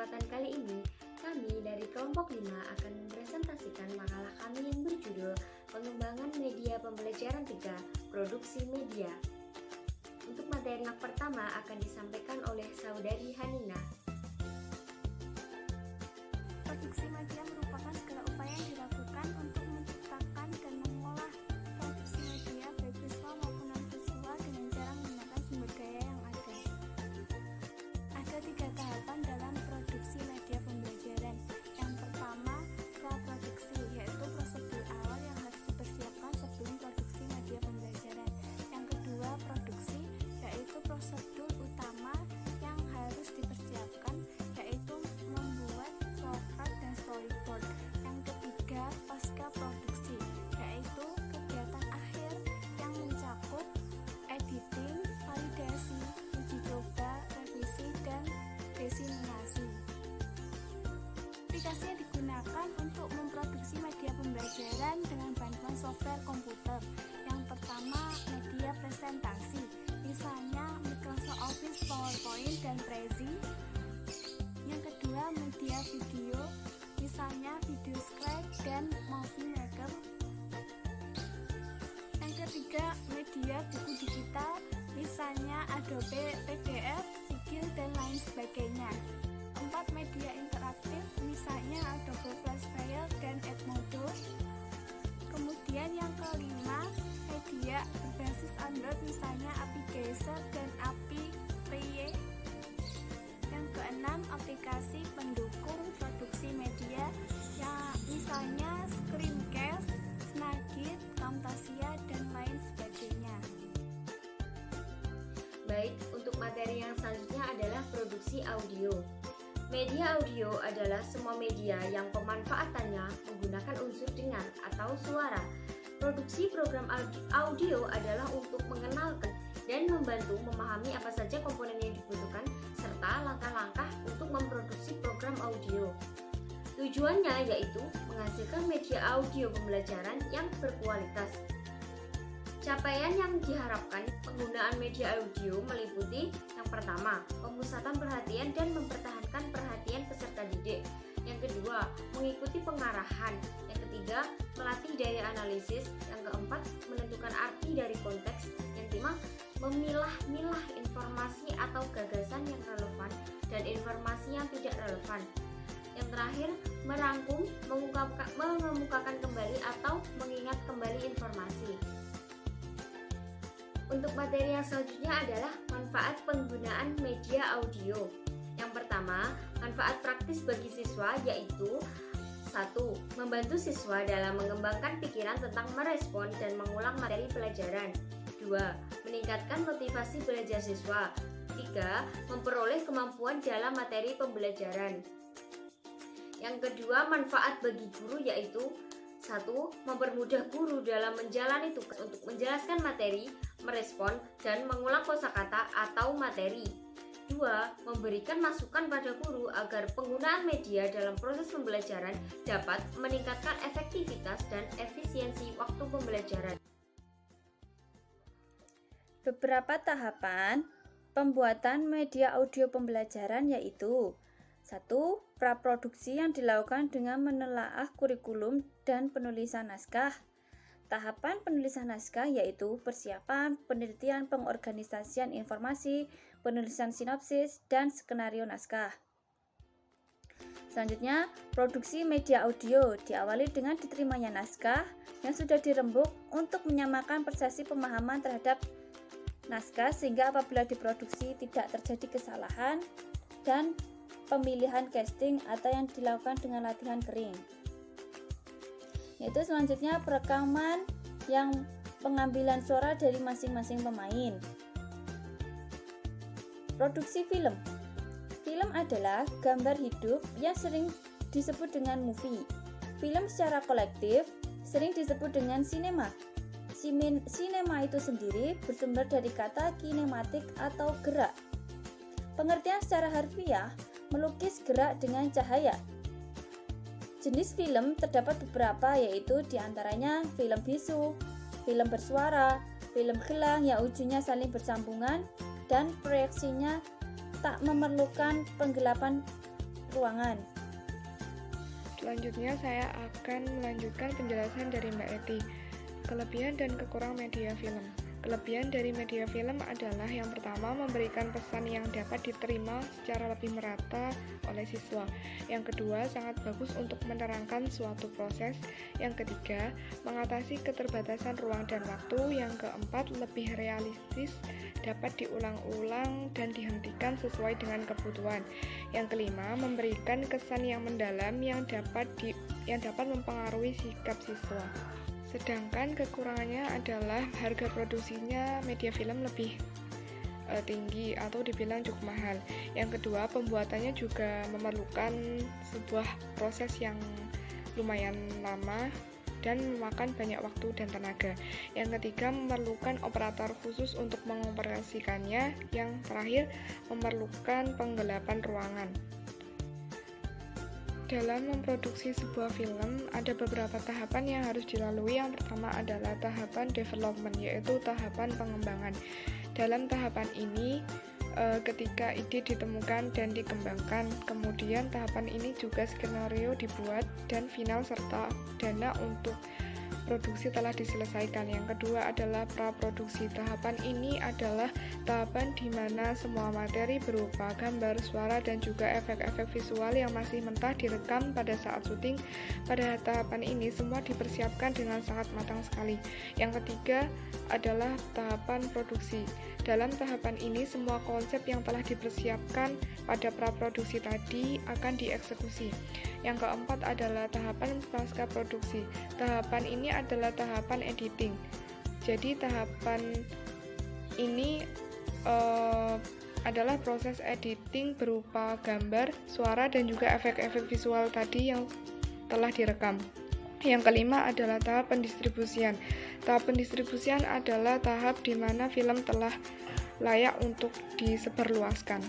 kesempatan kali ini, kami dari kelompok 5 akan mempresentasikan makalah kami yang berjudul Pengembangan Media Pembelajaran 3, Produksi Media. Untuk materi yang pertama akan disampaikan oleh Saudari Hanina. Produksi media merupakan segala upaya yang dilakukan untuk menciptakan dan mengolah produksi media baik visual maupun non-visual dengan cara menggunakan sumber daya yang ada. Ada 3 tahapan dalam produksi media pembelajaran. Yang pertama, praproduksi, yaitu prosedur awal yang harus dipersiapkan sebelum produksi media pembelajaran. Yang kedua, produksi, yaitu prosedur utama yang harus dipersiapkan, yaitu membuat flowchart dan storyboard. Yang ketiga, pasca produksi, yaitu kegiatan akhir yang mencakup editing, validasi, uji coba, revisi, dan diseminasi. Aplikasi yang digunakan untuk memproduksi media pembelajaran dengan bantuan software komputer. Yang pertama, media presentasi, misalnya Microsoft Office, PowerPoint, dan Prezi. Yang kedua, media video, misalnya Video Scribe dan Movie Maker. Yang ketiga, media buku digital, misalnya Adobe PDF, Sigil, dan lain sebagainya. 4. Media interaktif, misalnya Adobe Flash Player dan Edmodo. Kemudian yang kelima, media berbasis Android, misalnya API Geyser dan API Play. Yang keenam, aplikasi pendukung produksi media, yang misalnya Screencast, Snagit, Camtasia, dan lain sebagainya. Baik, untuk materi yang selanjutnya adalah produksi audio. Media audio adalah semua media yang pemanfaatannya menggunakan unsur dengar atau suara. Produksi program audio adalah untuk mengenalkan dan membantu memahami apa saja komponen yang dibutuhkan serta langkah-langkah untuk memproduksi program audio. Tujuannya yaitu menghasilkan media audio pembelajaran yang berkualitas. Capaian yang diharapkan penggunaan media audio meliputi yang pertama, pemusatan perhatian dan mempertahankan perhatian peserta didik. Yang kedua, mengikuti pengarahan. Yang ketiga, melatih daya analisis. Yang keempat, menentukan arti dari konteks. Yang kelima, memilah-milah informasi atau gagasan yang relevan dan informasi yang tidak relevan. Yang terakhir, merangkum, mengemukakan kembali atau mengingat kembali informasi. Untuk materi yang selanjutnya adalah manfaat penggunaan media audio. Yang pertama, manfaat praktis bagi siswa yaitu 1. Membantu siswa dalam mengembangkan pikiran tentang merespon dan mengulang materi pelajaran. 2. Meningkatkan motivasi belajar siswa. 3. Memperoleh kemampuan dalam materi pembelajaran. Yang kedua, manfaat bagi guru yaitu 1. Mempermudah guru dalam menjalani tugas untuk menjelaskan materi, merespon, dan mengulang kosakata atau materi. 2. Memberikan masukan pada guru agar penggunaan media dalam proses pembelajaran dapat meningkatkan efektivitas dan efisiensi waktu pembelajaran. Beberapa tahapan pembuatan media audio pembelajaran yaitu 1. Praproduksi yang dilakukan dengan menelaah kurikulum dan penulisan naskah. Tahapan penulisan naskah yaitu persiapan, penelitian, pengorganisasian informasi, penulisan sinopsis, dan skenario naskah. Selanjutnya, produksi media audio diawali dengan diterimanya naskah yang sudah dirembuk untuk menyamakan persepsi pemahaman terhadap naskah sehingga apabila diproduksi tidak terjadi kesalahan, dan pemilihan casting atau yang dilakukan dengan latihan kering. Yaitu selanjutnya perekaman yang pengambilan suara dari masing-masing pemain. Produksi film. Film adalah gambar hidup yang sering disebut dengan movie. Film secara kolektif sering disebut dengan sinema. Sinema itu sendiri bersumber dari kata kinematik atau gerak. Pengertian secara harfiah melukis gerak dengan cahaya. Jenis film terdapat beberapa yaitu diantaranya film bisu, film bersuara, film gelang yang ujungnya saling bersambungan dan proyeksinya tak memerlukan penggelapan ruangan. Selanjutnya saya akan melanjutkan penjelasan dari Mbak Eti. Kelebihan dan kekurangan media film. Kelebihan dari media film adalah yang pertama memberikan pesan yang dapat diterima secara lebih merata oleh siswa. Yang kedua, sangat bagus untuk menerangkan suatu proses. Yang ketiga, mengatasi keterbatasan ruang dan waktu. Yang keempat, lebih realistis, dapat diulang-ulang dan dihentikan sesuai dengan kebutuhan. Yang kelima, memberikan kesan yang mendalam yang dapat mempengaruhi sikap siswa. Sedangkan kekurangannya adalah harga produksinya media film lebih tinggi atau dibilang cukup mahal. Yang kedua, pembuatannya juga memerlukan sebuah proses yang lumayan lama dan memakan banyak waktu dan tenaga. Yang ketiga, memerlukan operator khusus untuk mengoperasikannya. Yang terakhir, memerlukan penggelapan ruangan. Dalam memproduksi sebuah film, ada beberapa tahapan yang harus dilalui. Yang pertama adalah tahapan development, yaitu tahapan pengembangan. Dalam tahapan ini, ketika ide ditemukan dan dikembangkan, kemudian tahapan ini juga skenario dibuat, dan final serta dana untuk produksi telah diselesaikan. Yang kedua adalah praproduksi. Tahapan ini adalah tahapan di mana semua materi berupa gambar, suara, dan juga efek-efek visual yang masih mentah direkam pada saat syuting. Pada tahapan ini semua dipersiapkan dengan sangat matang sekali. Yang ketiga adalah tahapan produksi. Dalam tahapan ini semua konsep yang telah dipersiapkan pada praproduksi tadi akan dieksekusi. Yang keempat adalah tahapan pasca produksi. Tahapan ini adalah tahapan editing. Jadi tahapan ini adalah proses editing berupa gambar, suara, dan juga efek-efek visual tadi yang telah direkam. Yang kelima adalah tahap pendistribusian. Tahap pendistribusian adalah tahap di mana film telah layak untuk disebarluaskan.